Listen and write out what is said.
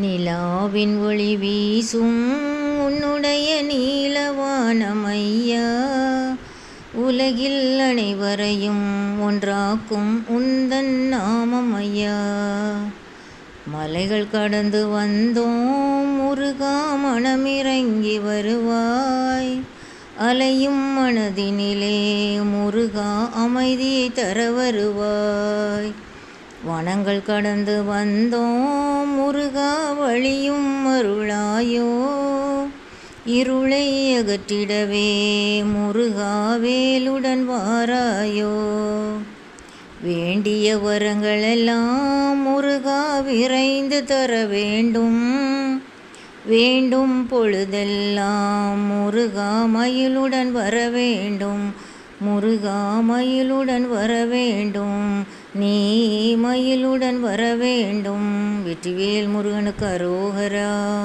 நிலாவின் ஒளி வீசும் உன்னுடைய நீலவானமையா, உலகில் அனைவரையும் ஒன்றாக்கும் உந்தன் நாமமையா. மலைகள் கடந்து வந்தோம் முருகா, மனமிறங்கி வருவாய். அலையும் மனதினிலே முருகா, அமைதியை தர வருவாய். வனங்கள் கடந்து வந்தோம் முருகா, வழியும் அருளாயோ. இருளை அகற்றிடவே முருகா, வேலுடன் வாராயோ. வேண்டிய வரங்களெல்லாம் முருகா, விரைந்து தர வேண்டும். வேண்டும் பொழுதெல்லாம் முருகா, மயிலுடன் வர வேண்டும். முருகா, மயிலுடன் வர வேண்டும். நீ மயிலுடன் வர வேண்டும். வெற்றிவேல் முருகனுக்கு அரோகரா.